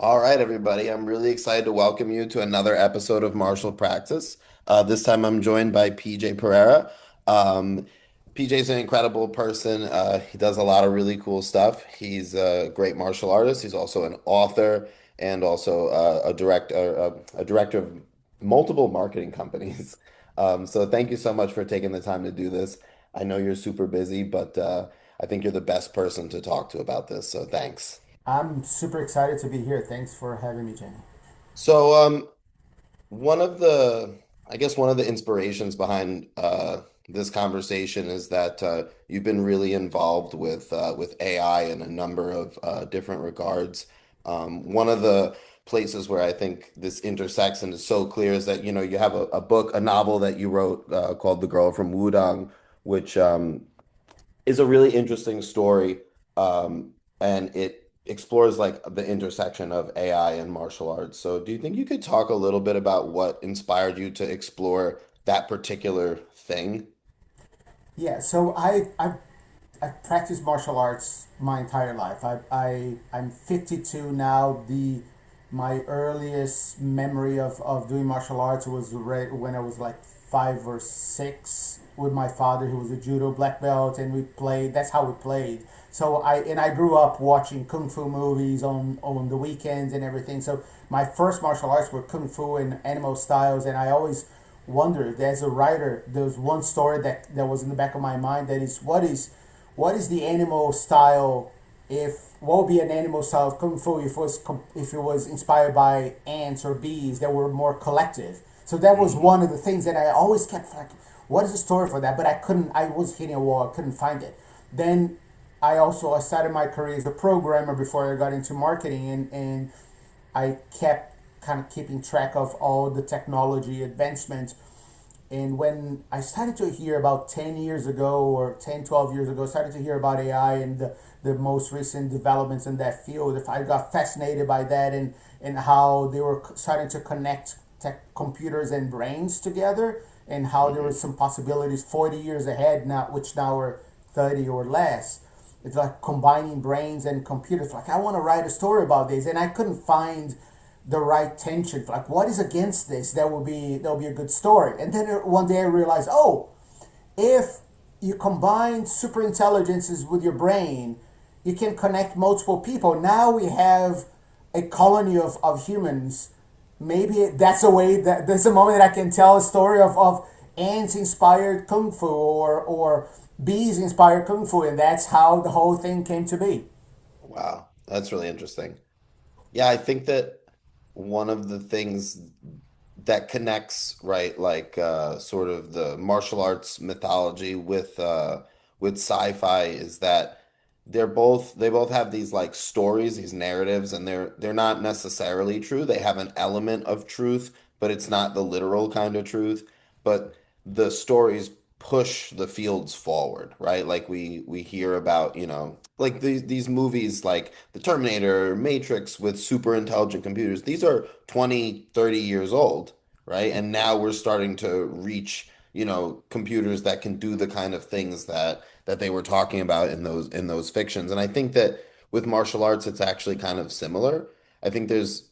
All right, everybody. I'm really excited to welcome you to another episode of Martial Practice. This time I'm joined by PJ Pereira. PJ's an incredible person. He does a lot of really cool stuff. He's a great martial artist. He's also an author and also a director of multiple marketing companies. So thank you so much for taking the time to do this. I know you're super busy, but I think you're the best person to talk to about this. So thanks. I'm super excited to be here. Thanks for having me, Jenny. So, one of the, I guess one of the inspirations behind this conversation is that you've been really involved with AI in a number of different regards. One of the places where I think this intersects and is so clear is that you have a book, a novel that you wrote called The Girl from Wudang, which is a really interesting story, and it explores like the intersection of AI and martial arts. So, do you think you could talk a little bit about what inspired you to explore that particular thing? I've practiced martial arts my entire life. I'm 52 now. The My earliest memory of doing martial arts was when I was like 5 or 6 with my father, who was a judo black belt, and we played. That's how we played. I grew up watching kung fu movies on the weekends and everything. So my first martial arts were kung fu and animal styles, and I always wonder, as a writer, there's one story that was in the back of my mind, that is, what is the animal style, if what would be an animal style of kung fu if it was inspired by ants or bees that were more collective. So that was Mhm. one of the things that I always kept like, what is the story for that? But I was hitting a wall, I couldn't find it. Then I started my career as a programmer before I got into marketing, and I kept kind of keeping track of all the technology advancements. And when I started to hear about 10 years ago, or 10, 12 years ago, started to hear about AI and the most recent developments in that field, if I got fascinated by that, and how they were starting to connect computers and brains together, and how there was Mhm. some possibilities 40 years ahead now, which now are 30 or less. It's like combining brains and computers. Like, I want to write a story about this, and I couldn't find the right tension. Like, what is against this? That will be a good story. And then one day I realized, oh, if you combine super intelligences with your brain, you can connect multiple people. Now we have a colony of humans. Maybe that's a moment that I can tell a story of ants inspired kung fu, or bees inspired kung fu, and that's how the whole thing came to be. Wow, that's really interesting. Yeah, I think that one of the things that connects, right, like sort of the martial arts mythology with sci-fi is that they both have these like stories, these narratives, and they're not necessarily true. They have an element of truth, but it's not the literal kind of truth. But the stories push the fields forward, right? Like we hear about, like these movies like The Terminator, Matrix with super intelligent computers. These are 20, 30 years old, right? And now we're starting to reach, computers that can do the kind of things that they were talking about in those fictions. And I think that with martial arts, it's actually kind of similar. I think there's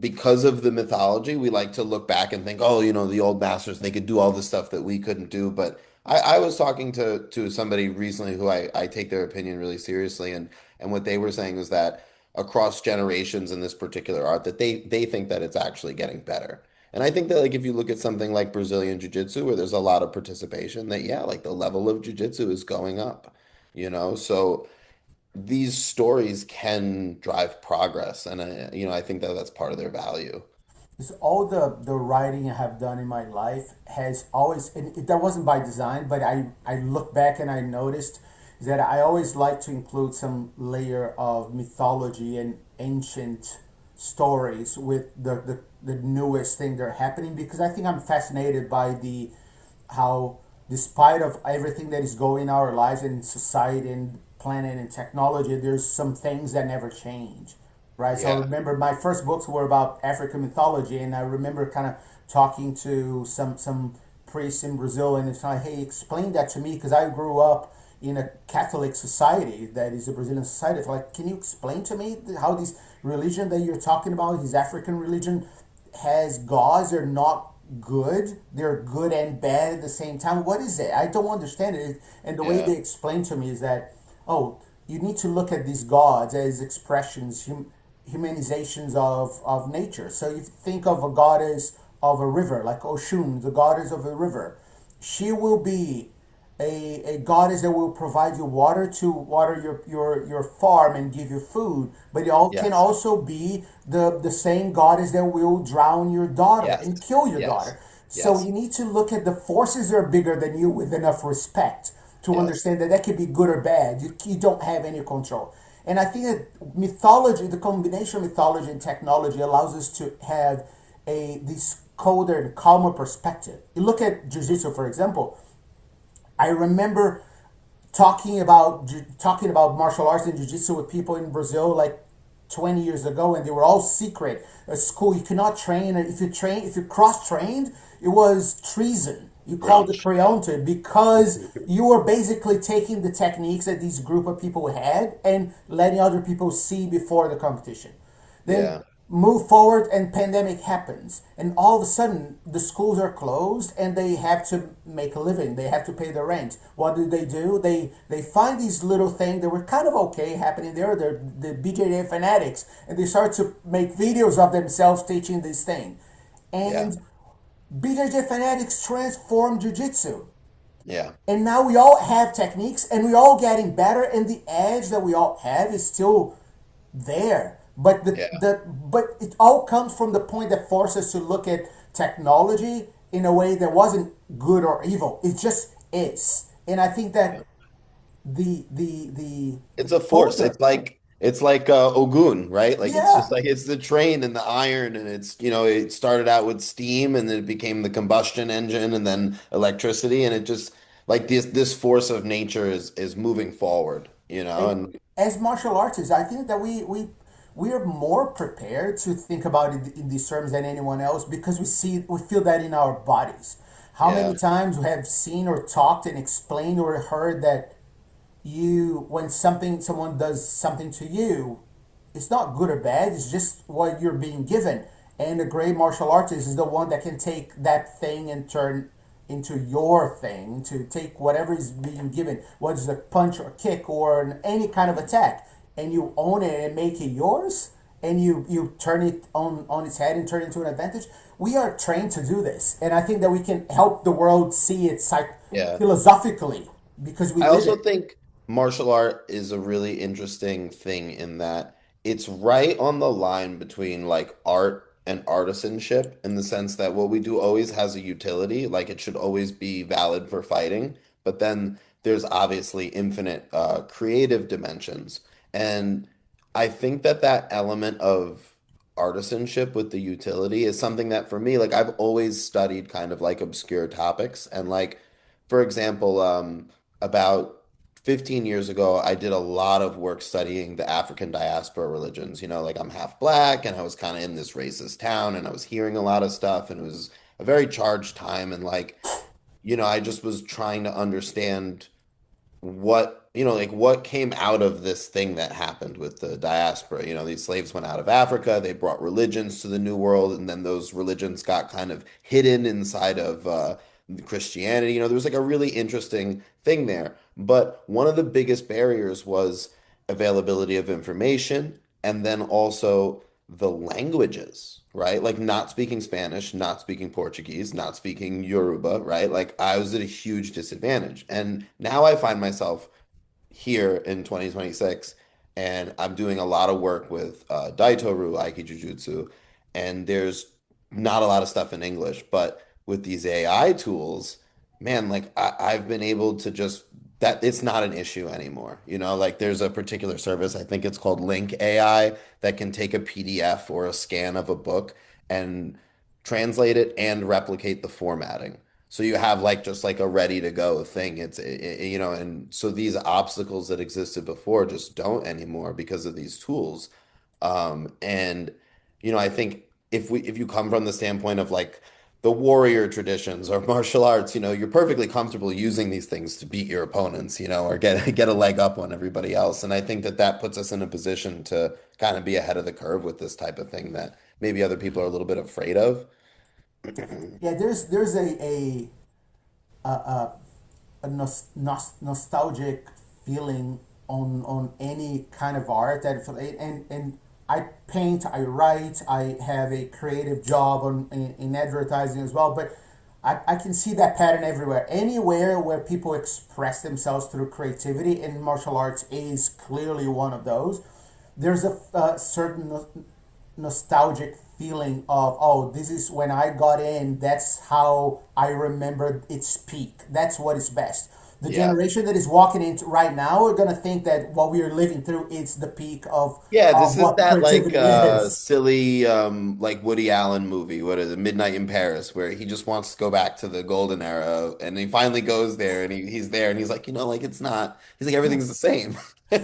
because of the mythology, we like to look back and think, oh, the old masters, they could do all the stuff that we couldn't do. But I was talking to somebody recently who I take their opinion really seriously, and what they were saying is that across generations in this particular art, that they think that it's actually getting better. And I think that like if you look at something like Brazilian jiu-jitsu where there's a lot of participation, that yeah, like the level of jiu-jitsu is going up. So these stories can drive progress, and I think that that's part of their value. Because all the writing I have done in my life has always, and that wasn't by design, but I look back and I noticed that I always like to include some layer of mythology and ancient stories with the newest thing that are happening, because I think I'm fascinated by the how, despite of everything that is going in our lives and society and planet and technology, there's some things that never change, right? So I Yeah. remember my first books were about African mythology, and I remember kind of talking to some priests in Brazil, and it's like, hey, explain that to me, because I grew up in a Catholic society that is a Brazilian society. It's like, can you explain to me how this religion that you're talking about, this African religion, has gods? They're not good. They're good and bad at the same time. What is it? I don't understand it. And the way Yeah. they explain to me is that, oh, you need to look at these gods as expressions, humanizations of nature. So you think of a goddess of a river, like Oshun, the goddess of a river. She will be a goddess that will provide you water to water your farm and give you food, but it all can Yes. also be the same goddess that will drown your daughter Yes. and kill your Yes. daughter. So Yes. you need to look at the forces that are bigger than you with enough respect to Yes. understand that that could be good or bad. You don't have any control. And I think that mythology, the combination of mythology and technology, allows us to have this colder and calmer perspective. You look at jiu-jitsu, for example. I remember talking about martial arts and jiu-jitsu with people in Brazil like 20 years ago, and they were all secret. A school you cannot train, and if you cross-trained, it was treason. You called it Brunch. creonte because you were basically taking the techniques that this group of people had and letting other people see before the competition. Then Yeah. move forward and pandemic happens, and all of a sudden the schools are closed and they have to make a living, they have to pay the rent. What do? They find these little things that were kind of okay happening there. They're the BJJ Fanatics, and they start to make videos of themselves teaching this thing, Yeah. and BJJ Fanatics transformed jiu-jitsu. Yeah. And now we all have techniques and we're all getting better, and the edge that we all have is still there. But Yeah. but it all comes from the point that forces us to look at technology in a way that wasn't good or evil. It just is. And I think Yeah. that the It's a force. colder, It's like Ogun, right? Like it's just yeah. like it's the train and the iron, and it's it started out with steam, and then it became the combustion engine, and then electricity, and it just like this force of nature is moving forward, And and as martial artists, I think that we are more prepared to think about it in these terms than anyone else because we feel that in our bodies. How many yeah, times we have seen or talked and explained or heard that when someone does something to you, it's not good or bad, it's just what you're being given. And a great martial artist is the one that can take that thing and turn into your thing, to take whatever is being given, whether it's a punch or kick or any kind of attack, and you own it and make it yours, and you turn it on its head and turn it into an advantage. We are trained to do this, and I think that we can help the world see it yeah. philosophically because we I live also it. think martial art is a really interesting thing in that it's right on the line between like art and artisanship in the sense that what we do always has a utility, like it should always be valid for fighting, but then there's obviously infinite creative dimensions. And I think that that element of artisanship with the utility is something that for me, like I've always studied kind of like obscure topics and like, for example, about 15 years ago, I did a lot of work studying the African diaspora religions. Like I'm half black and I was kind of in this racist town and I was hearing a lot of stuff and it was a very charged time. And like, I just was trying to understand like what came out of this thing that happened with the diaspora. These slaves went out of Africa, they brought religions to the New World, and then those religions got kind of hidden inside of Christianity. There was like a really interesting thing there. But one of the biggest barriers was availability of information and then also the languages, right? Like not speaking Spanish, not speaking Portuguese, not speaking Yoruba, right? Like I was at a huge disadvantage. And now I find myself here in 2026 and I'm doing a lot of work with Daitoru Aikijujutsu and there's not a lot of stuff in English, but with these AI tools, man, like I've been able to just that it's not an issue anymore. Like there's a particular service, I think it's called Link AI, that can take a PDF or a scan of a book and translate it and replicate the formatting. So you have like just like a ready to go thing. And so these obstacles that existed before just don't anymore because of these tools. And I think if you come from the standpoint of like the warrior traditions or martial arts, you're perfectly comfortable using these things to beat your opponents, or get a leg up on everybody else. And I think that that puts us in a position to kind of be ahead of the curve with this type of thing that maybe other people are a little bit afraid of. Yeah, there's a nostalgic feeling on any kind of art that and I paint, I write, I have a creative job in advertising as well, but I can see that pattern everywhere. Anywhere where people express themselves through creativity, and martial arts is clearly one of those. There's a certain nostalgic feeling of, oh, this is when I got in, that's how I remember its peak, that's what is best. The Yeah. generation that is walking into right now are going to think that what we are living through is the peak Yeah, this of is what that like creativity is. silly like Woody Allen movie, what is it, Midnight in Paris, where he just wants to go back to the golden era and he finally goes there and he's there and he's like, like it's not. He's like Yeah. everything's the same. I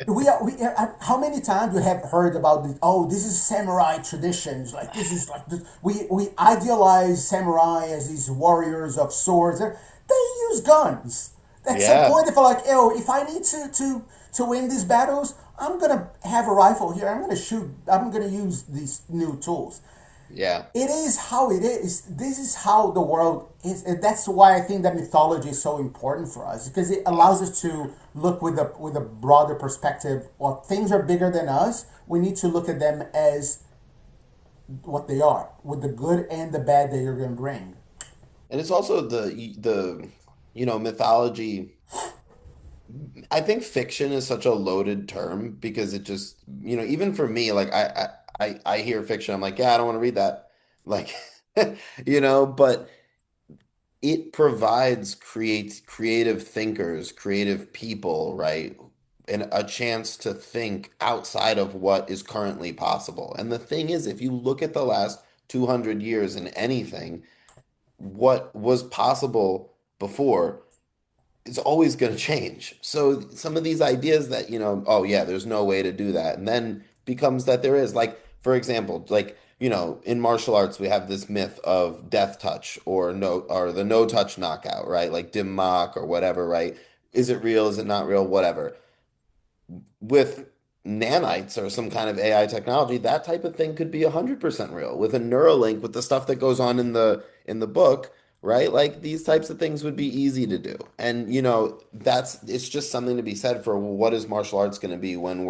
mean, how many times you have heard about this? Oh, this is samurai traditions. Like this is like this. We idealize samurai as these warriors of swords. They use guns. At some Yeah. point, if I like, oh, if I need to win these battles, I'm gonna have a rifle here. I'm gonna shoot. I'm gonna use these new tools. Yeah. It is how it is. This is how the world is. And that's why I think that mythology is so important for us because it allows us to look with a broader perspective. Well, things are bigger than us. We need to look at them as what they are, with the good and the bad that you're going to bring. And it's also the mythology. I think fiction is such a loaded term because it just, even for me, like I hear fiction, I'm like, yeah, I don't want to read that. Like, but it provides creative thinkers, creative people, right? And a chance to think outside of what is currently possible. And the thing is, if you look at the last 200 years in anything, what was possible before is always going to change. So some of these ideas that, oh yeah, there's no way to do that. And then becomes that there is. Like, for example, like, in martial arts, we have this myth of death touch or the no touch knockout, right? Like dim mak or whatever, right? Is it real? Is it not real? Whatever with nanites or some kind of AI technology, that type of thing could be 100% real. With a Neuralink, with the stuff that goes on in the book, right? Like these types of things would be easy to do. And it's just something to be said for, well, what is martial arts going to be when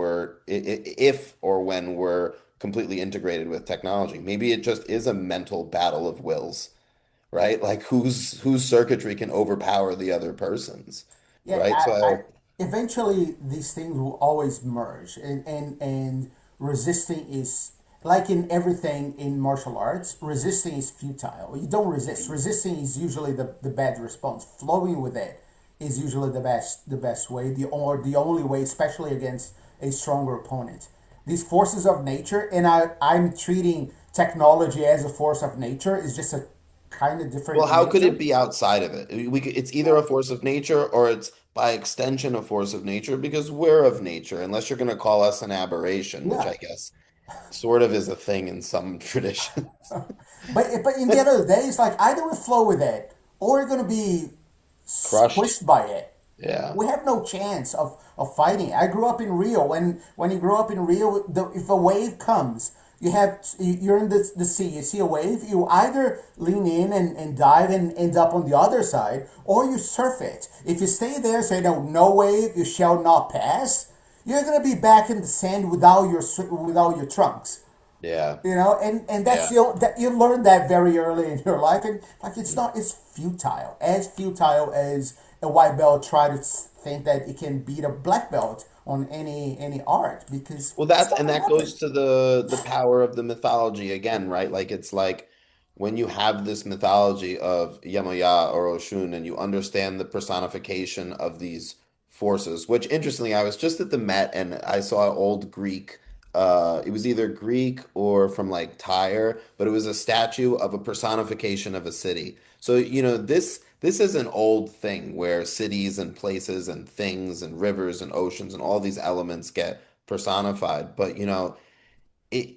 if or when we're completely integrated with technology? Maybe it just is a mental battle of wills, right? Like whose circuitry can overpower the other person's, Yeah, right? I So eventually these things will always merge, and resisting is like in everything in martial arts. Resisting is futile. You don't resist. Resisting is usually the bad response. Flowing with it is usually the best way, the only way, especially against a stronger opponent. These forces of nature, and I'm treating technology as a force of nature, is just a kind of well, different how could it nature. be outside of it? It's either a force of nature or it's by extension a force of nature because we're of nature, unless you're going to call us an aberration, which Yeah. I guess sort of is a thing in some traditions. But in the end of the day, it's like either we flow with it or you're gonna be Crushed. squished by it. Yeah. We have no chance of fighting. I grew up in Rio. When you grow up in Rio, if a wave comes, you're in the sea. You see a wave. You either lean in and dive and end up on the other side, or you surf it. If you stay there, say no wave, you shall not pass. You're gonna be back in the sand without your trunks. Yeah. And that's Yeah. that you learn that very early in your life, and like it's futile as a white belt try to think that it can beat a black belt on any art because Well, it's not and gonna that happen. goes to the power of the mythology again, right? Like it's like when you have this mythology of Yamaya or Oshun and you understand the personification of these forces, which interestingly, I was just at the Met and I saw old Greek, it was either Greek or from like Tyre, but it was a statue of a personification of a city. So, this is an old thing where cities and places and things and rivers and oceans and all these elements get personified. But it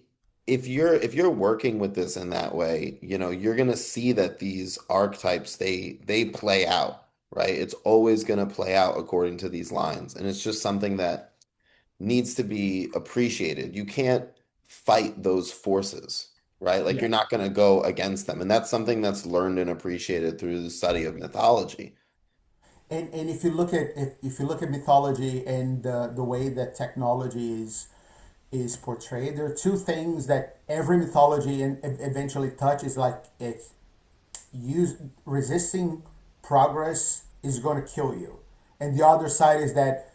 if you're working with this in that way, you're gonna see that these archetypes they play out, right? It's always gonna play out according to these lines, and it's just something that needs to be appreciated. You can't fight those forces, right? Like Yeah. you're not gonna go against them, and that's something that's learned and appreciated through the study of mythology. And if you look at if you look at mythology and the way that technology is portrayed, there are two things that every mythology eventually touches. Like it's use resisting progress is going to kill you, and the other side is that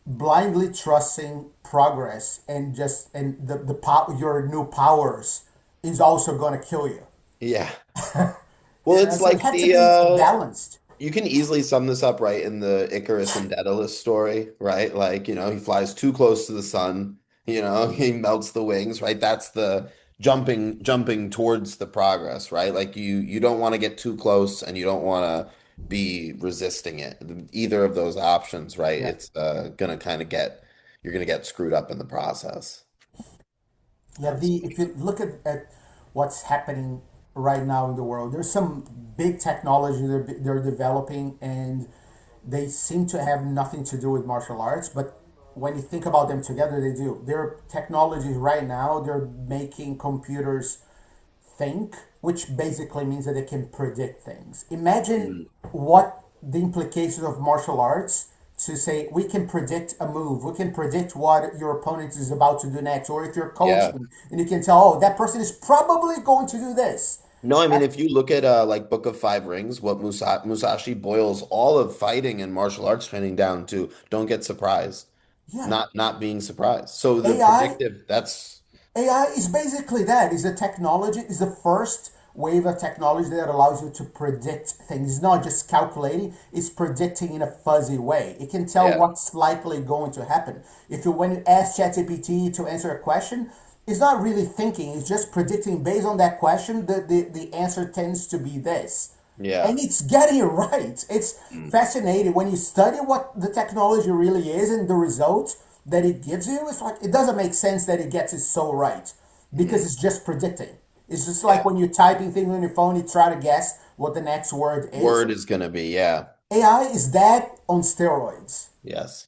blindly trusting progress and just and the your new powers is also going to kill you. Yeah. Well, Yeah, it's so it like had to be balanced. you can easily sum this up right in the Icarus and Daedalus story, right? Like, he flies too close to the sun, he melts the wings, right? That's the jumping towards the progress, right? Like you don't want to get too close and you don't want to be resisting it. Either of those options, right? Yeah. It's gonna kind of get you're gonna get screwed up in the process. Yeah, the if you look at what's happening right now in the world, there's some big technology they're developing, and they seem to have nothing to do with martial arts. But when you think about them together, they do. Their technologies right now, they're making computers think, which basically means that they can predict things. Imagine Mm. what the implications of martial arts to say we can predict a move, we can predict what your opponent is about to do next, or if you're Yeah. coaching and you can tell, oh, that person is probably going to do this. No, I mean, That, if you look at like Book of Five Rings, what Musashi boils all of fighting and martial arts training down to, don't get surprised, yeah, not being surprised. So the AI predictive, that's AI is basically that. Is a technology, is the first wave of technology that allows you to predict things. It's not just calculating, it's predicting in a fuzzy way. It can tell yeah, what's likely going to happen. If you when you ask ChatGPT to answer a question, it's not really thinking, it's just predicting based on that question, the answer tends to be this. yeah, And it's getting it right. It's mm, fascinating when you study what the technology really is and the result that it gives you. It's like it doesn't make sense that it gets it so right because mm, it's just predicting. It's just like yeah. when you're typing things on your phone, you try to guess what the next word is. Word is gonna be, yeah, AI is that on steroids, yes,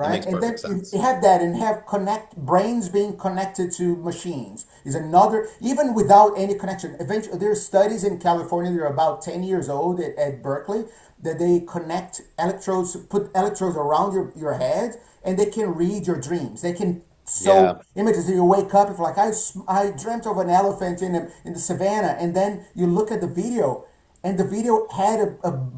that right? makes And perfect then sense. you have that and have connect brains being connected to machines is another even without any connection. Eventually, there's studies in California. They're about 10 years old at Berkeley that they connect electrodes, put electrodes around your head, and they can read your dreams. They can so Yeah, images that you wake up if like I dreamt of an elephant in the savannah, and then you look at the video, and the video had a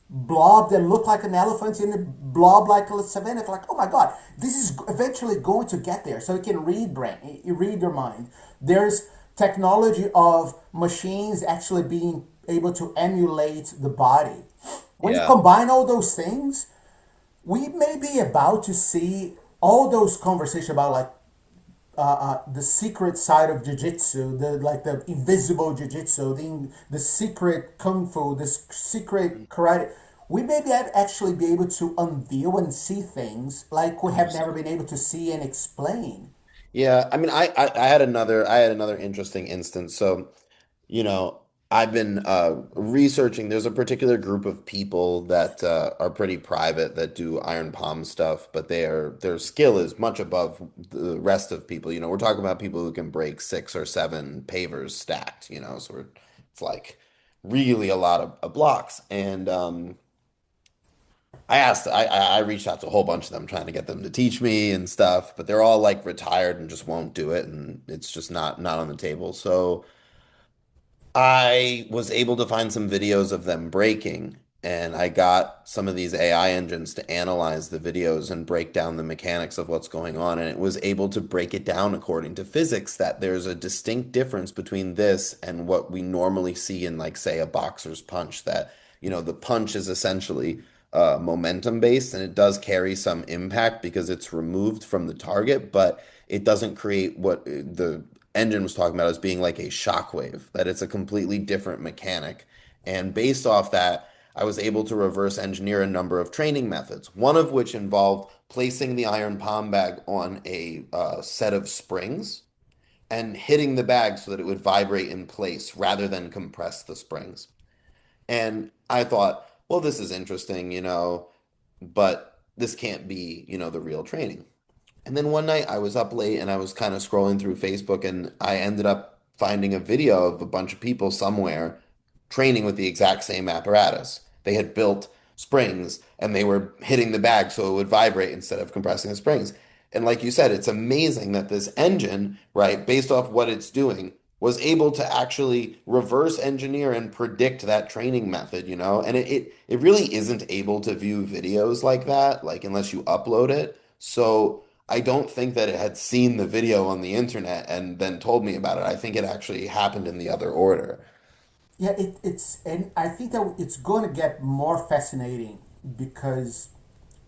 blob that looked like an elephant in a blob like a savannah. It's like, oh my God, this is eventually going to get there. So it can read brain, you read your mind. There's technology of machines actually being able to emulate the body. When you yeah, combine all those things, we may be about to see all those conversations about like the secret side of jiu-jitsu, the like the invisible jiu-jitsu, the secret kung fu, the secret karate. We may be actually be able to unveil and see things like we have never 100%. been able to see and explain. Yeah, I mean, I had another interesting instance. So, you know, I've been researching. There's a particular group of people that are pretty private that do iron palm stuff, but their skill is much above the rest of people. We're talking about people who can break six or seven pavers stacked. It's like really a lot of blocks. And I reached out to a whole bunch of them trying to get them to teach me and stuff, but they're all like retired and just won't do it, and it's just not on the table. So I was able to find some videos of them breaking, and I got some of these AI engines to analyze the videos and break down the mechanics of what's going on, and it was able to break it down according to physics that there's a distinct difference between this and what we normally see in, like, say, a boxer's punch, that, the punch is essentially momentum based, and it does carry some impact because it's removed from the target, but it doesn't create what the engine was talking about as being like a shockwave, that it's a completely different mechanic. And based off that, I was able to reverse engineer a number of training methods, one of which involved placing the iron palm bag on a set of springs, and hitting the bag so that it would vibrate in place rather than compress the springs. And I thought, well, this is interesting, but this can't be, the real training. And then one night I was up late and I was kind of scrolling through Facebook and I ended up finding a video of a bunch of people somewhere training with the exact same apparatus. They had built springs and they were hitting the bag so it would vibrate instead of compressing the springs. And like you said, it's amazing that this engine, right, based off what it's doing, was able to actually reverse engineer and predict that training method, And it really isn't able to view videos like that, like unless you upload it. So I don't think that it had seen the video on the internet and then told me about it. I think it actually happened in the other order. Yeah, and I think that it's going to get more fascinating because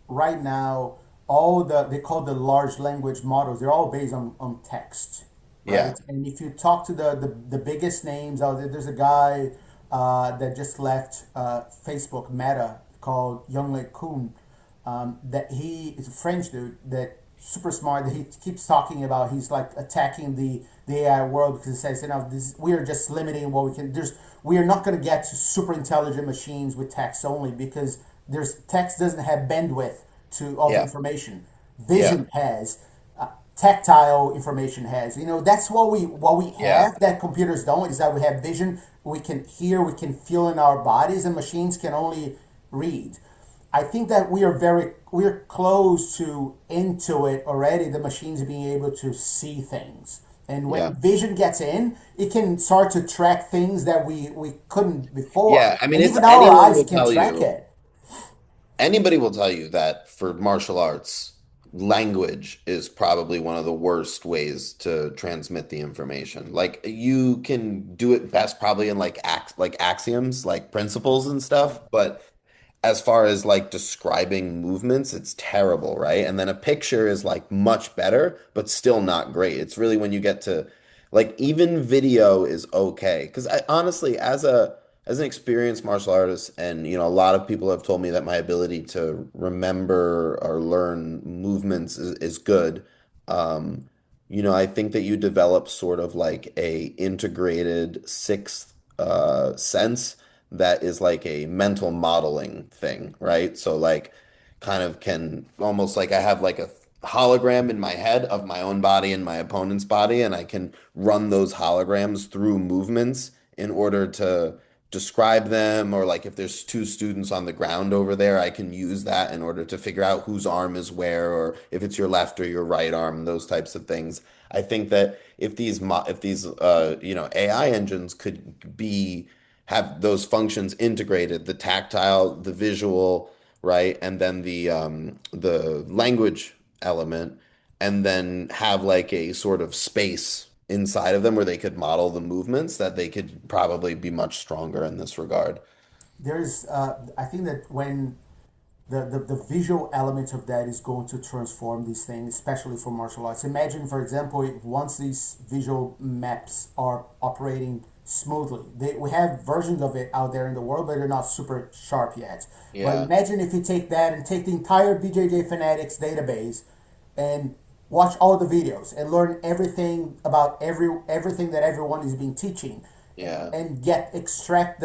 right now they call the large language models, they're all based on text, Yeah. right? And if you talk to the biggest names out there, there's a guy that just left Facebook Meta called Young Kun, that he is a French dude that super smart that he keeps talking about. He's like attacking the AI world because he says, we are just limiting what we can. We are not going to get to super intelligent machines with text only because there's text doesn't have bandwidth to of Yeah. information. Yeah. Vision has, tactile information has. That's what we Yeah. have that computers don't, is that we have vision. We can hear, we can feel in our bodies, and machines can only read. I think that we're close to into it already. The machines being able to see things, and when Yeah. vision gets in, it can start to track things that we couldn't before, Yeah. I mean, and it's even our anyone eyes will can tell track you, it. anybody will tell you that for martial arts, language is probably one of the worst ways to transmit the information. Like you can do it best probably in like axioms, like principles and stuff, but as far as like describing movements, it's terrible, right? And then a picture is like much better, but still not great. It's really when you get to like even video is okay. Because I honestly, as an experienced martial artist, and a lot of people have told me that my ability to remember or learn movements is good. Um, I think that you develop sort of like a integrated sixth sense that is like a mental modeling thing, right? So like kind of can almost like I have like a hologram in my head of my own body and my opponent's body, and I can run those holograms through movements in order to describe them, or like if there's two students on the ground over there, I can use that in order to figure out whose arm is where, or if it's your left or your right arm, those types of things. I think that if these AI engines could be have those functions integrated, the tactile, the visual, right? And then the language element, and then have like a sort of space inside of them where they could model the movements, that they could probably be much stronger in this regard. I think that when the visual element of that is going to transform these things, especially for martial arts. Imagine, for example, once these visual maps are operating smoothly, we have versions of it out there in the world, but they're not super sharp yet. But Yeah. imagine if you take that and take the entire BJJ Fanatics database and watch all the videos and learn everything about everything that everyone is being teaching, Yeah. and extract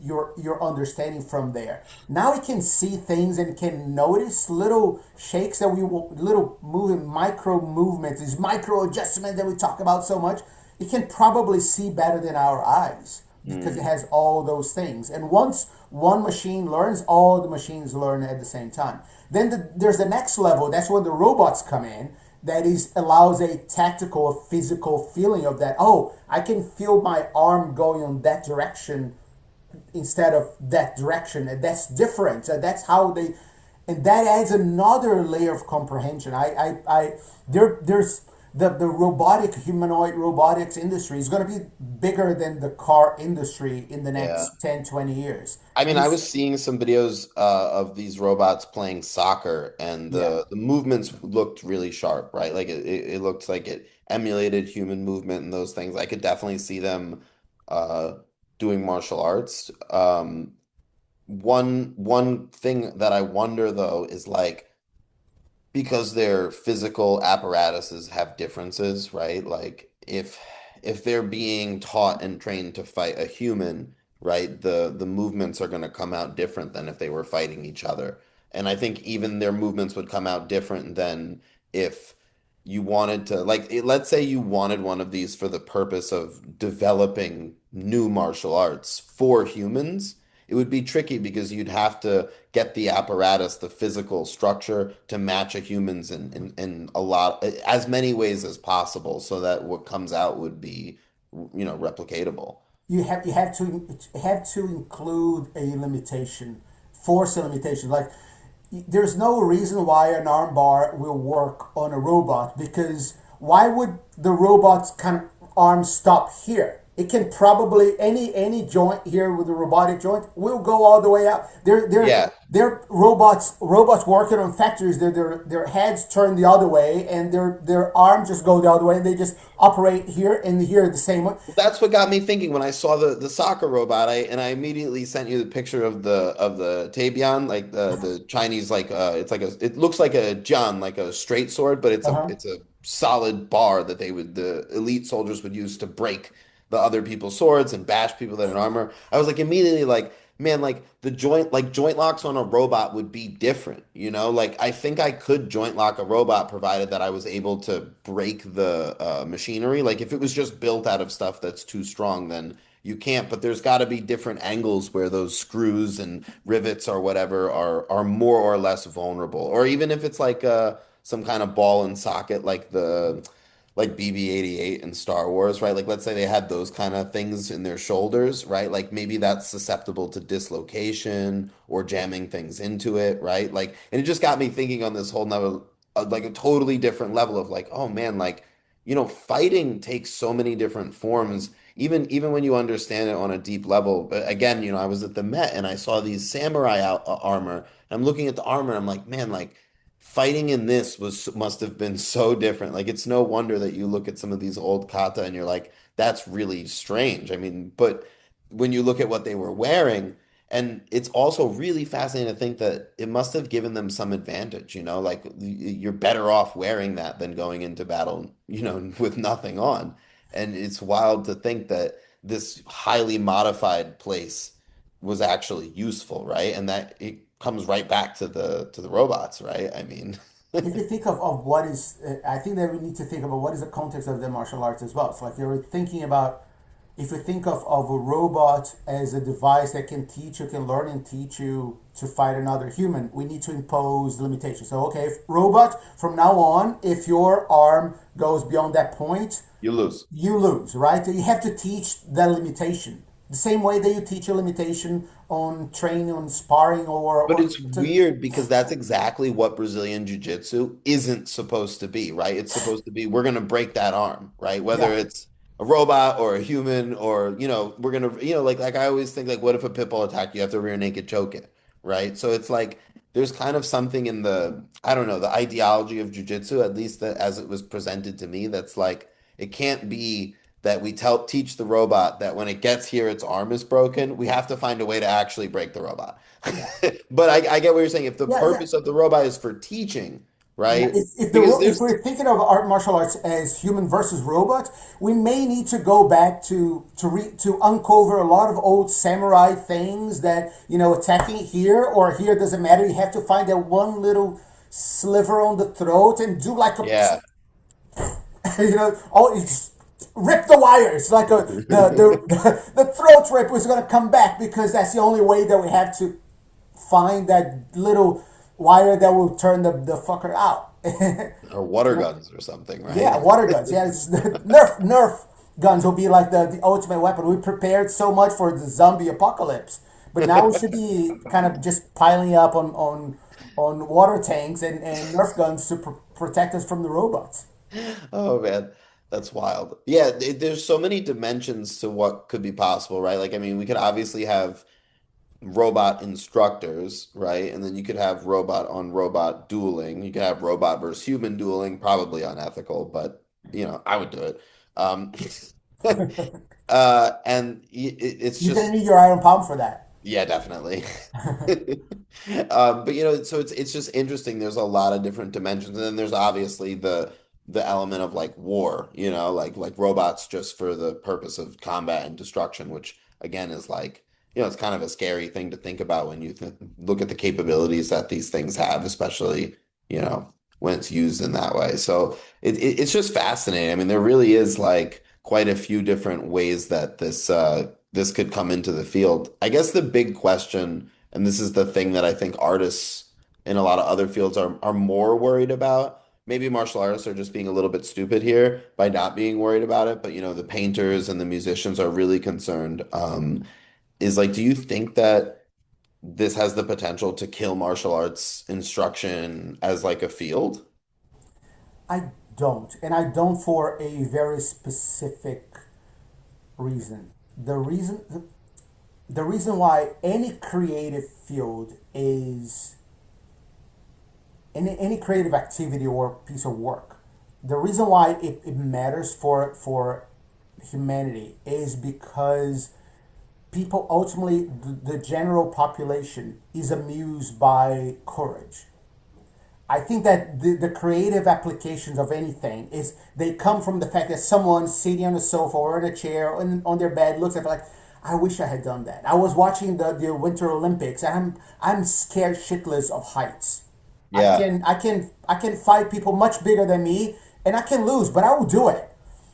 your understanding from there. Now it can see things and can notice little shakes that little moving micro movements, these micro adjustments that we talk about so much. It can probably see better than our eyes because it Mm. has all those things. And once one machine learns, all the machines learn at the same time. Then there's the next level. That's when the robots come in. That is allows a tactical, a physical feeling of that. Oh, I can feel my arm going on that direction instead of that direction. And that's different. That's how they, and that adds another layer of comprehension. There's the robotic humanoid robotics industry is going to be bigger than the car industry in the Yeah. next 10, 20 years. I mean, And I it's, was seeing some videos of these robots playing soccer, and yeah, the movements looked really sharp, right? Like it looked like it emulated human movement and those things. I could definitely see them uh, doing martial arts. One thing that I wonder though is like because their physical apparatuses have differences, right? Like if if they're being taught and trained to fight a human, right, the movements are going to come out different than if they were fighting each other. And I think even their movements would come out different than if you wanted to, like, let's say you wanted one of these for the purpose of developing new martial arts for humans. It would be tricky because you'd have to get the apparatus, the physical structure to match a human's in a lot, as many ways as possible, so that what comes out would be, replicatable. You have to include a limitation, force a limitation. Like there's no reason why an armbar will work on a robot because why would the robot's kind of arm stop here? It can probably any joint here with the robotic joint will go all the way out. Yeah. They're robots working on factories. Their heads turn the other way and their arms just go the other way and they just operate here and here the same way. That's what got me thinking when I saw the soccer robot. I immediately sent you the picture of the Tabian, like the Chinese, like it looks like a Jian, like a straight sword, but it's Uh a huh. it's a solid bar that the elite soldiers would use to break the other people's swords and bash people that had armor. I was like immediately like, man, like the joint locks on a robot would be different, you know? Like I think I could joint lock a robot provided that I was able to break the machinery. Like if it was just built out of stuff that's too strong, then you can't. But there's got to be different angles where those screws and rivets or whatever are more or less vulnerable. Or even if it's like some kind of ball and socket, like BB-88 in Star Wars, right? Like let's say they had those kind of things in their shoulders, right? Like maybe that's susceptible to dislocation or jamming things into it, right? Like, and it just got me thinking on this whole nother, like a totally different level of like, oh man, like, fighting takes so many different forms, even when you understand it on a deep level. But again, I was at the Met and I saw these samurai armor. And I'm looking at the armor and I'm like, man, like fighting in this must have been so different. Like it's no wonder that you look at some of these old kata and you're like, that's really strange. I mean, but when you look at what they were wearing, and it's also really fascinating to think that it must have given them some advantage, like you're better off wearing that than going into battle, with nothing on. And it's wild to think that this highly modified place was actually useful, right? And that it comes right back to the robots, right? I mean, If you think of what is, I think that we need to think about what is the context of the martial arts as well. It's like you're thinking about, if you think of a robot as a device that can teach you, can learn and teach you to fight another human, we need to impose limitations. So, okay, if robot, from now on, if your arm goes beyond that point, you lose. you lose, right? You have to teach that limitation. The same way that you teach a limitation on training, on sparring, But or it's to, weird because that's exactly what Brazilian Jiu-Jitsu isn't supposed to be, right? It's supposed to be we're going to break that arm, right? Whether yeah. it's a robot or a human or, we're going to, like I always think like what if a pit bull attacked you? You have to rear naked choke it, right? So it's like there's kind of something in I don't know, the ideology of Jiu-Jitsu, at least that as it was presented to me, that's like it can't be that we teach the robot that when it gets here its arm is broken. We have to find a way to actually break the robot. Yeah. But I get what you're saying. If the Yeah, yeah. purpose of the robot is for teaching, Yeah, right? if Because if there's, we're thinking of art martial arts as human versus robot, we may need to go back to uncover a lot of old samurai things that attacking here or here doesn't matter. You have to find that one little sliver on the throat and do like a yeah. it's rip the wire. It's like the throat rip is going to come back because that's the only way that we have to find that little wire that will turn the fucker out. Or water guns or something, Yeah, right? water guns. Yeah, it's, Nerf guns will be like the ultimate weapon. We prepared so much for the zombie apocalypse, but now we should be kind of just piling up on water tanks and Nerf guns to protect us from the robots. Oh man, that's wild. Yeah, there's so many dimensions to what could be possible, right? Like, I mean, we could obviously have robot instructors, right? And then you could have robot on robot dueling. You could have robot versus human dueling, probably unethical, but I would do it. Um, and it's You're gonna just, need your iron palm for that. yeah, definitely. But so it's just interesting. There's a lot of different dimensions, and then there's obviously the element of like war, like robots just for the purpose of combat and destruction, which again is like, it's kind of a scary thing to think about when you th look at the capabilities that these things have, especially, when it's used in that way. So it's just fascinating. I mean, there really is like quite a few different ways that this could come into the field. I guess the big question, and this is the thing that I think artists in a lot of other fields are more worried about. Maybe martial artists are just being a little bit stupid here by not being worried about it, but the painters and the musicians are really concerned. Is like, do you think that this has the potential to kill martial arts instruction as like a field? I don't, and I don't for a very specific reason. The reason why any creative field is any creative activity or piece of work, the reason why it matters for humanity is because people ultimately, the general population is amused by courage. I think that the creative applications of anything is they come from the fact that someone sitting on a sofa or in a chair or on their bed looks at it like, I wish I had done that. I was watching the Winter Olympics and I'm scared shitless of heights. Yeah, I can fight people much bigger than me and I can lose, but I will do it.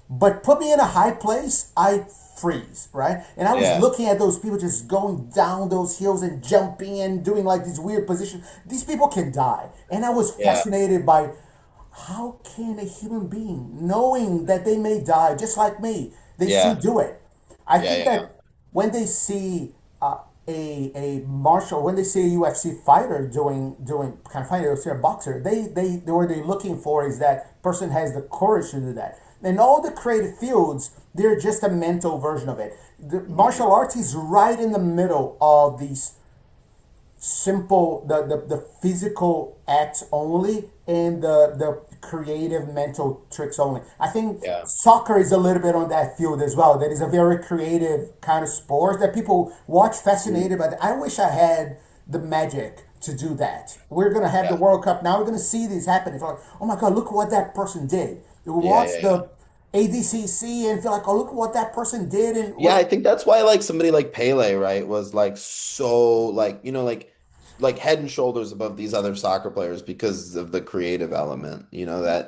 But put me in a high place, I freeze, right? And I was yeah, looking at those people just going down those hills and jumping and doing like these weird positions. These people can die. And I was yeah, fascinated by how can a human being, knowing that they may die just like me, they still yeah, do it. I yeah, think yeah, that when they see a martial, when they see a UFC fighter doing kind of fighting, or see a boxer, they what they're looking for is that person has the courage to do that. In all the creative fields, they're just a mental version of it. The Mhm. martial arts is right in the middle of these simple the physical acts only and the creative mental tricks only. I think Yeah, soccer is a little bit on that field as well. That is a very creative kind of sport that people watch Mhm. fascinated by. I wish I had the magic to do that. We're gonna have the Yeah, World Cup now. We're gonna see this happen. It's like, oh my God, look what that person did. We yeah, watch yeah, yeah. the ADCC and feel like, oh, look what that person did, and Yeah, what I think that's why like somebody like Pele, right, was like so like, like head and shoulders above these other soccer players because of the creative element, and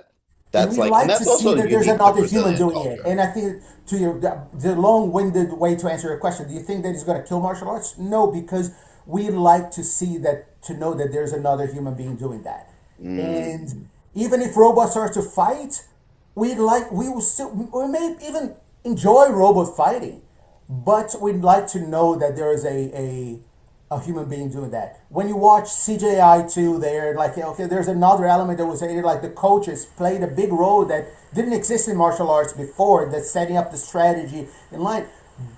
that's we like, and like to that's see also that there's unique to another human Brazilian doing it. culture. And I think to your the long-winded way to answer your question, do you think that it's going to kill martial arts? No, because we like to see that to know that there's another human being doing that. And Mm. even if robots are to fight, we will still we may even enjoy robot fighting, but we'd like to know that there is a human being doing that. When you watch CJI 2, they're like, okay, there's another element that was added, like the coaches played a big role that didn't exist in martial arts before, that's setting up the strategy in line.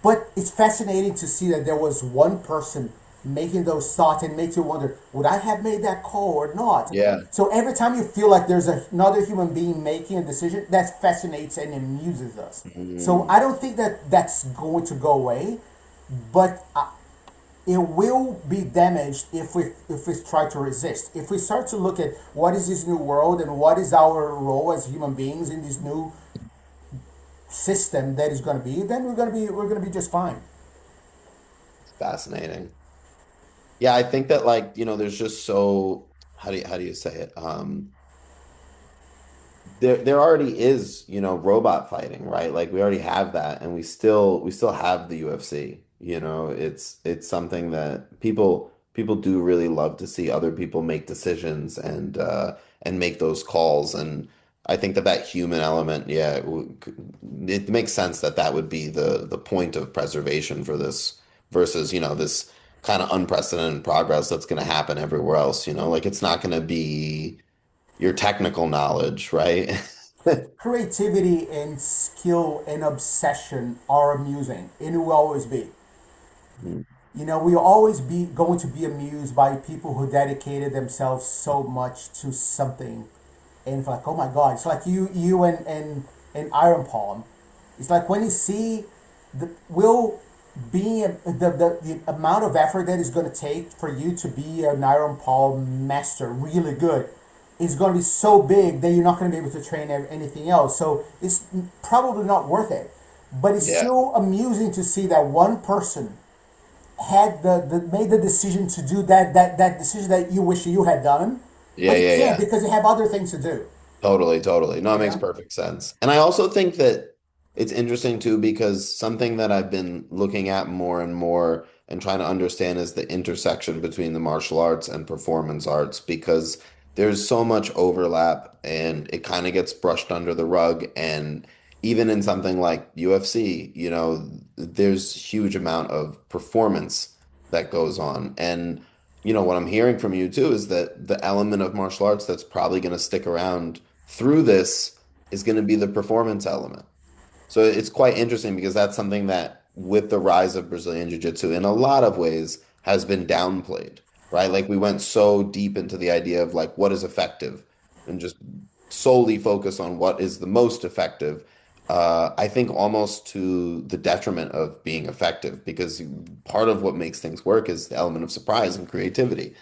But it's fascinating to see that there was one person making those thoughts and makes you wonder, would I have made that call or not? Yeah. So every time you feel like there's another human being making a decision, that fascinates and amuses us. So Mm. I don't think that that's going to go away, but it will be damaged if we try to resist. If we start to look at what is this new world and what is our role as human beings in this new system that is going to be, then we're going to be just fine. Fascinating. Yeah, I think that like, there's just so, how do you say it? There already is, robot fighting, right? Like we already have that, and we still have the UFC. It's something that people do really love to see other people make decisions and make those calls. And I think that that human element, yeah, it makes sense that that would be the point of preservation for this versus, this kind of unprecedented progress that's going to happen everywhere else. Like it's not going to be your technical knowledge, right? Creativity and skill and obsession are amusing, and it will always be. We'll always be going to be amused by people who dedicated themselves so much to something, and it's like, oh my God, it's like you and Iron Palm. It's like when you see the will being the amount of effort that is going to take for you to be an Iron Palm master really good. is going to be so big that you're not going to be able to train anything else. So it's probably not worth it. But it's Yeah. still amusing to see that one person had the made the decision to do that decision that you wish you had done, Yeah, but you yeah, can't yeah. because you have other things to do. Totally, totally. No, it makes Yeah. perfect sense. And I also think that it's interesting too because something that I've been looking at more and more and trying to understand is the intersection between the martial arts and performance arts because there's so much overlap and it kind of gets brushed under the rug. And even in something like UFC, there's huge amount of performance that goes on. And what I'm hearing from you too is that the element of martial arts that's probably going to stick around through this is going to be the performance element. So it's quite interesting because that's something that with the rise of Brazilian Jiu-Jitsu in a lot of ways has been downplayed, right? Like we went so deep into the idea of like what is effective and just solely focus on what is the most effective. I think almost to the detriment of being effective because part of what makes things work is the element of surprise and creativity.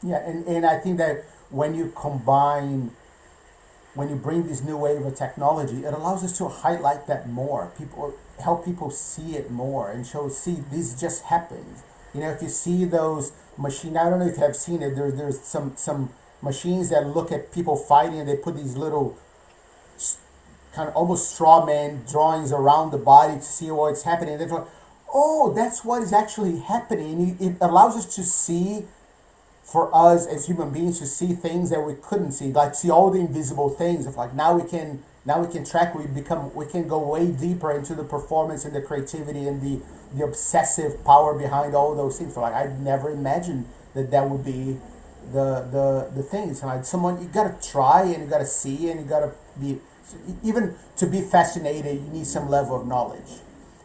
Yeah, and I think that when you combine, when you bring this new wave of technology, it allows us to highlight that more. People help people see it more and show, see, this just happened. If you see those machine, I don't know if you have seen it. There's some machines that look at people fighting and they put these little kind of almost straw man drawings around the body to see what's happening. They're like, oh, that's what is actually happening. It allows us to see, for us as human beings, to see things that we couldn't see, like see all the invisible things. Of like now we can track. We can go way deeper into the performance and the creativity and the obsessive power behind all those things. So like I never imagined that would be the things. And like someone, you gotta try and you gotta see and you gotta be, even to be fascinated, you need some level of knowledge.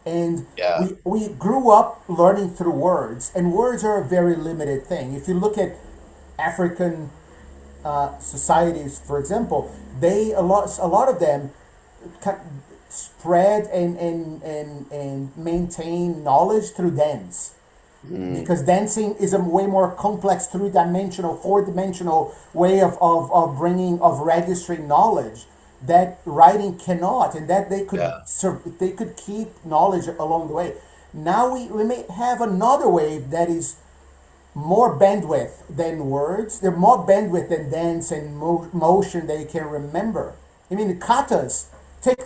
And Yeah. we grew up learning through words, and words are a very limited thing. If you look at African societies, for example, they a lot of them spread and maintain knowledge through dance, Mm. because dancing is a way more complex, three-dimensional, four-dimensional way of bringing, of registering knowledge that writing cannot, and that Yeah. they could keep knowledge along the way. Now we may have another wave that is more bandwidth than words. They're more bandwidth than dance and motion that you can remember. I mean, katas.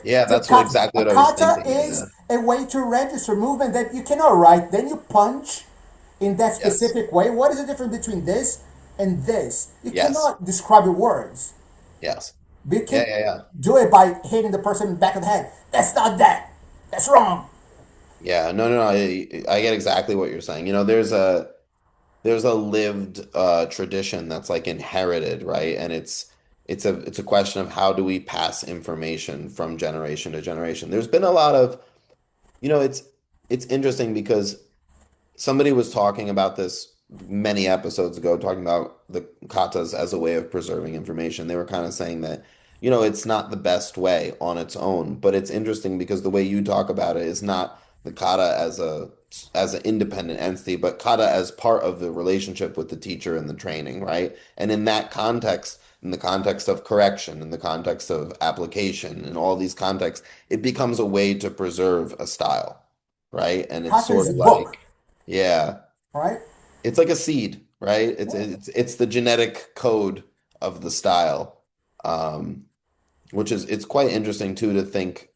Yeah, Take that's what kata. exactly A what I was kata thinking. Yeah. is a way to register movement that you cannot write. Then you punch in that Yes. specific way. What is the difference between this and this? You Yes. cannot describe it words. Yes. We Yeah, can yeah, yeah. do it by hitting the person in the back of the head. That's not that. That's wrong. Yeah, no, no, no. I get exactly what you're saying. There's a lived tradition that's like inherited, right? And it's a question of how do we pass information from generation to generation. There's been a lot of, it's interesting because somebody was talking about this many episodes ago, talking about the katas as a way of preserving information. They were kind of saying that, it's not the best way on its own, but it's interesting because the way you talk about it is not the kata as an independent entity, but kata as part of the relationship with the teacher and the training, right? And in that context, in the context of correction, in the context of application, in all these contexts, it becomes a way to preserve a style, right? And it's Kata sort is of a book, like, yeah, right? it's like a seed, right? It's Yeah. it's the genetic code of the style, um, which is it's quite interesting too to think,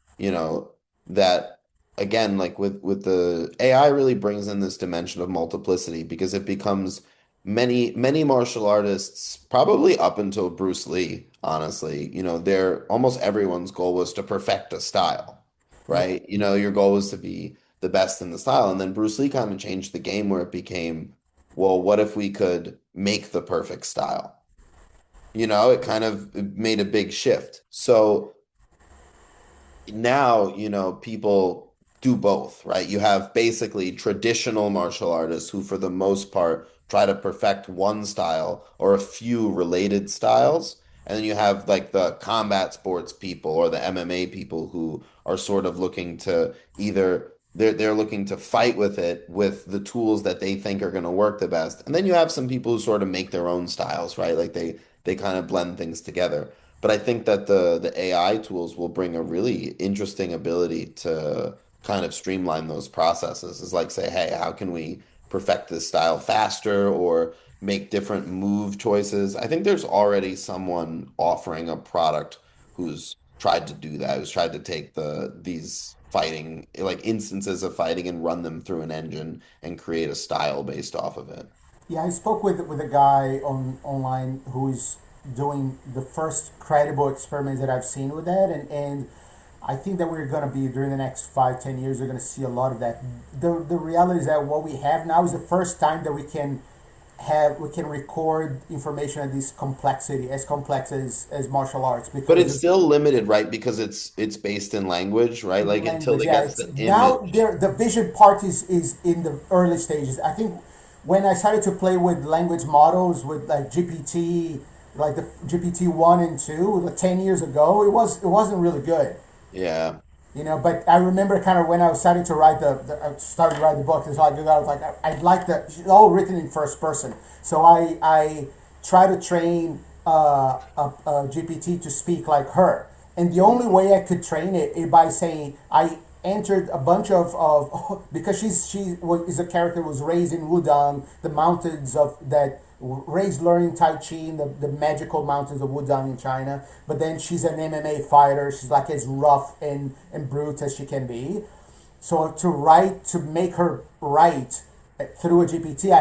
that again, like with the AI really brings in this dimension of multiplicity because it becomes many martial artists, probably up until Bruce Lee, honestly, they're almost everyone's goal was to perfect a style, Yeah. right? Your goal was to be the best in the style. And then Bruce Lee kind of changed the game where it became, well, what if we could make the perfect style? It kind of made a big shift. So now, people do both, right? You have basically traditional martial artists who, for the most part, try to perfect one style or a few related styles. And then you have like the combat sports people or the MMA people who are sort of looking to either they're looking to fight with it with the tools that they think are going to work the best. And then you have some people who sort of make their own styles, right? Like they kind of blend things together. But I think that the AI tools will bring a really interesting ability to kind of streamline those processes. Is like say, hey, how can we perfect this style faster or make different move choices? I think there's already someone offering a product who's tried to do that, who's tried to take these fighting like instances of fighting and run them through an engine and create a style based off of it. Yeah, I spoke with a guy on online who's doing the first credible experiments that I've seen with that, and I think that we're gonna be during the next 5, 10 years, we're gonna see a lot of that. The reality is that what we have now is the first time that we can record information at this complexity, as complex as martial arts, But because it's still limited, right? Because it's based in language, right? Like until language. they Yeah, get to it's the now image. there. The vision part is in the early stages. I think when I started to play with language models with like GPT, like the GPT 1 and 2, like 10 years ago, it wasn't really good. Yeah. But I remember kind of when I was starting to write I started to write the book. It's like I was like I like the it's all written in first person. So I try to train GPT to speak like her, and the only way I could train it is by saying I entered a bunch of because is a character who was raised in Wudang, the mountains of that raised learning Tai Chi in the magical mountains of Wudang in China. But then she's an MMA fighter. She's like as rough and brute as she can be. So to make her write through a GPT,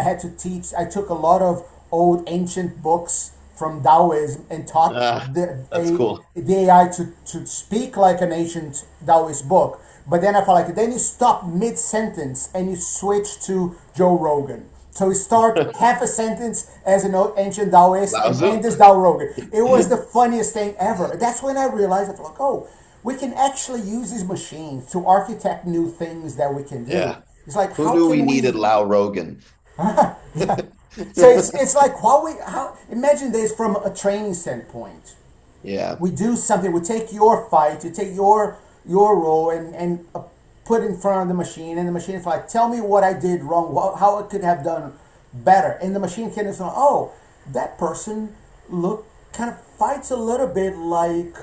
I took a lot of old ancient books from Taoism and taught That's cool. the AI to speak like an ancient Taoist book. But then I felt like then you stop mid sentence and you switch to Joe Rogan. So we start half a sentence as an ancient Taoist and Wowza. end as Tao Rogan. It was the funniest thing ever. That's when I realized, I was like, oh, we can actually use these machines to architect new things that we can do. Yeah. It's like, Who how knew we can needed we? Lao Rogan? So it's like how imagine this from a training standpoint. Yeah. We do something. We take your fight, you take your role, and put in front of the machine, and the machine is like, tell me what I did wrong, how I could have done better, and the machine can say, oh, that person look kind of fights a little bit like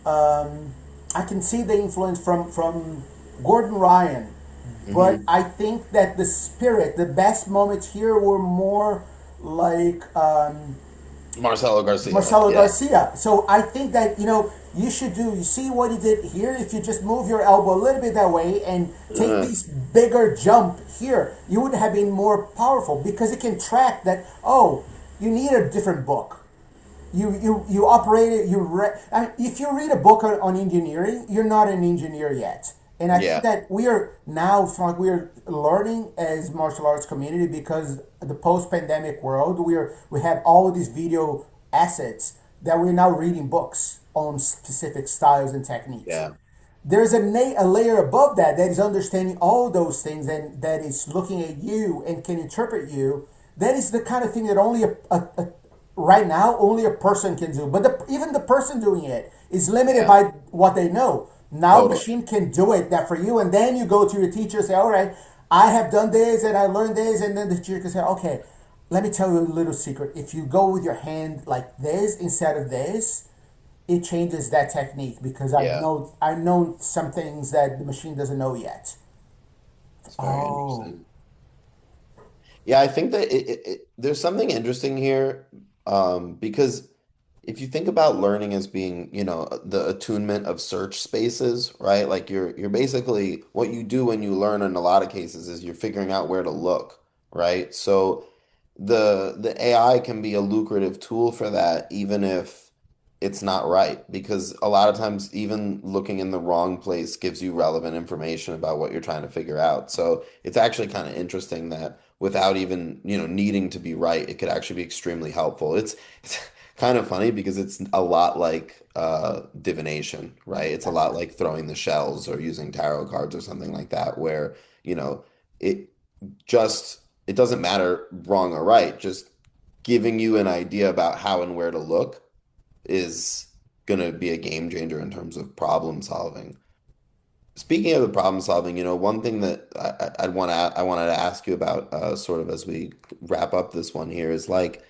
I can see the influence from Gordon Ryan, but Hmm. I think that the best moments here were more like. Marcelo Garcia. Marcelo Yeah. Garcia. So I think that you see what he did here. If you just move your elbow a little bit that way and take Uh, this bigger jump here, you would have been more powerful because it can track that. Oh, you need a different book. You operate it. If you read a book on engineering, you're not an engineer yet. And I think yeah. that we are now, like we are learning as martial arts community because the post-pandemic world, we have all of these video assets that we're now reading books on specific styles and techniques. Yeah. There's a layer above that is understanding all those things and that is looking at you and can interpret you. That is the kind of thing that only right now only a person can do. But even the person doing it is limited Yeah. by what they know. Now the Totally. machine can do it that for you, and then you go to your teacher and say, "All right, I have done this and I learned this," and then the teacher can say, "Okay, let me tell you a little secret. If you go with your hand like this instead of this, it changes that technique because Yeah. I know some things that the machine doesn't know yet." It's very Oh, interesting. Yeah, I think that there's something interesting here, because if you think about learning as being, the attunement of search spaces, right? Like you're basically what you do when you learn in a lot of cases is you're figuring out where to look, right? So the AI can be a lucrative tool for that, even if it's not right, because a lot of times even looking in the wrong place gives you relevant information about what you're trying to figure out. So it's actually kind of interesting that without even, needing to be right, it could actually be extremely helpful. It's kind of funny because it's a lot like divination, right? It's a lot like throwing the shells or using tarot cards or something like that, where, it it doesn't matter wrong or right, just giving you an idea about how and where to look is going to be a game changer in terms of problem solving. Speaking of the problem solving, one thing that I wanted to ask you about, sort of as we wrap up this one here, is like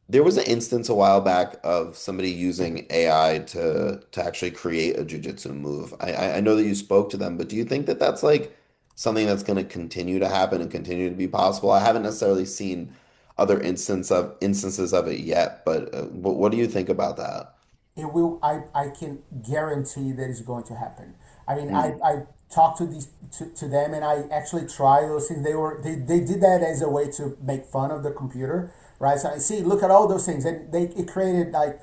There was an instance a while back of somebody using AI to actually create a jujitsu move. I know that you spoke to them, but do you think that that's like something that's going to continue to happen and continue to be possible? I haven't necessarily seen other instances of it yet, but what do you think about that? It will. I can guarantee that it's going to happen. I mean, Mm. I talked to these to them, and I actually tried those things. They did that as a way to make fun of the computer, right? So I see, look at all those things, and it created like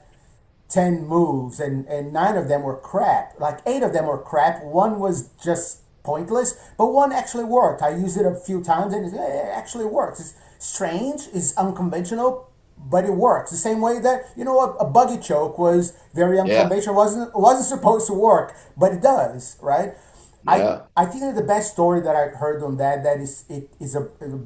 10 moves, and nine of them were crap. Like eight of them were crap. One was just pointless, but one actually worked. I used it a few times, and it actually works. It's strange, it's unconventional, but it works. The same way that, a buggy choke was very Yeah, unconventional, wasn't supposed to work, but it does, right? yeah. I think that the best story that I've heard on that is a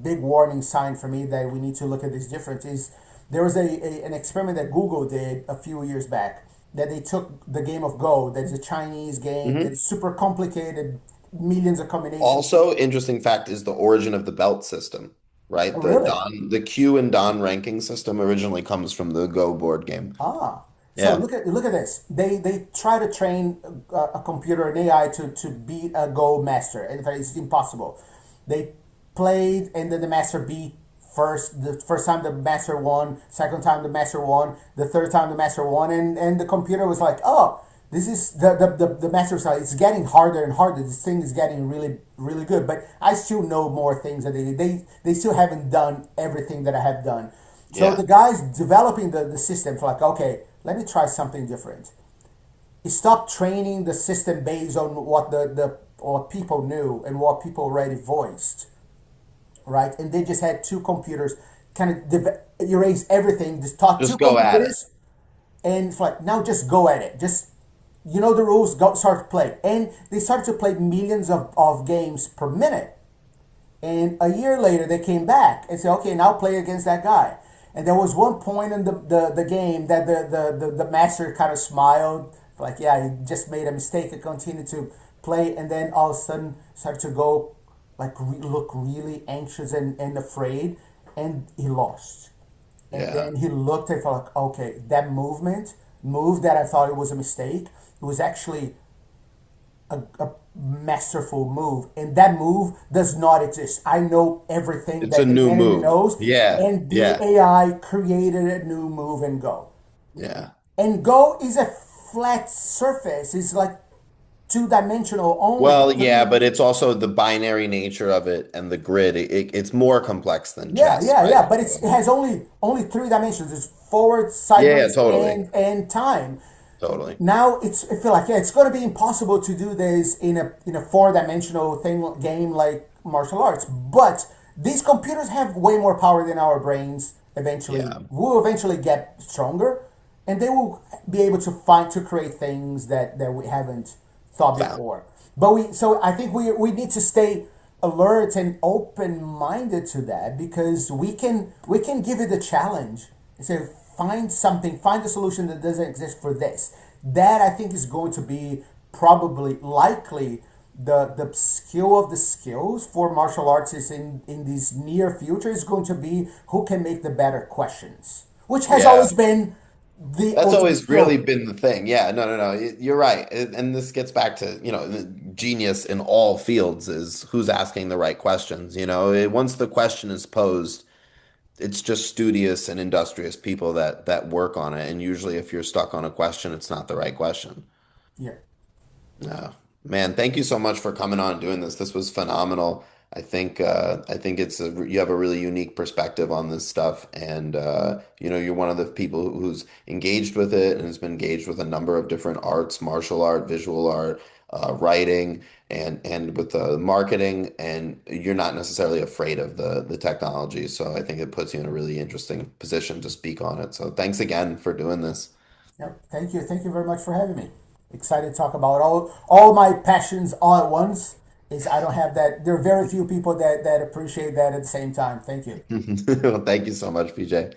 big warning sign for me that we need to look at this difference is there was an experiment that Google did a few years back that they took the game of Go, that is a Chinese game that Hmm. is super complicated, millions of combinations. Also, interesting fact is the origin of the belt system, Oh, right? really? The Q and Dan ranking system originally comes from the Go board game. Ah, so Yeah. look at this. They try to train a computer, an AI, to beat a Go master, and in fact, it's impossible. They played, and then the master beat first. The first time the master won, second time the master won, the third time the master won, and the computer was like, oh. This is the master side. It's getting harder and harder. This thing is getting really really good. But I still know more things that they still haven't done everything that I have done. So Yeah. the guys developing the system for like, okay, let me try something different. He stopped training the system based on what the what people knew and what people already voiced, right? And they just had two computers kind of erase everything, just taught two Just go at it. computers, and it's like, now just go at it. Just, the rules, go start to play. And they started to play millions of games per minute. And a year later, they came back and said, okay, now play against that guy. And there was one point in the game that the master kind of smiled, like, yeah, he just made a mistake and continued to play. And then all of a sudden started to go, like, look really anxious and afraid. And he lost. And Yeah. then he looked and felt like, okay, that move that I thought it was a mistake, it was actually a masterful move, and that move does not exist. I know everything It's a that the new enemy move. knows, Yeah. and the Yeah. AI created a new move in Go. Yeah. And Go is a flat surface. It's like two-dimensional only. Well, yeah, but it's also the binary nature of it and the grid. It's more complex than Yeah, chess, yeah, right? yeah. But it has only three dimensions. It's forward, Yeah, yeah, sideways, totally. and time. Totally. Now I feel like, yeah, it's going to be impossible to do this in a four-dimensional thing game like martial arts. But these computers have way more power than our brains. Eventually, Yeah. will eventually get stronger, and they will be able to create things that we haven't thought Found. before. But so I think we need to stay alert and open-minded to that, because we can give it a challenge and say, find a solution that doesn't exist for this. That I think is going to be probably likely the skill of the skills for martial arts is in this near future is going to be who can make the better questions, which has Yeah. always been the That's ultimate always really skill. been the thing. Yeah, no, no, no. You're right. And this gets back to, the genius in all fields is who's asking the right questions. Once the question is posed, it's just studious and industrious people that work on it. And usually if you're stuck on a question, it's not the right question. Yeah. No, man, thank you so much for coming on and doing this. This was phenomenal. I think you have a really unique perspective on this stuff, and you're one of the people who's engaged with it and has been engaged with a number of different arts, martial art, visual art, writing, and with the marketing, and you're not necessarily afraid of the technology. So I think it puts you in a really interesting position to speak on it. So thanks again for doing this. Yep. Thank you. Thank you very much for having me. Excited to talk about all my passions all at once. Is I don't have that. There are very few people that appreciate that at the same time. Thank you. Well, thank you so much, PJ.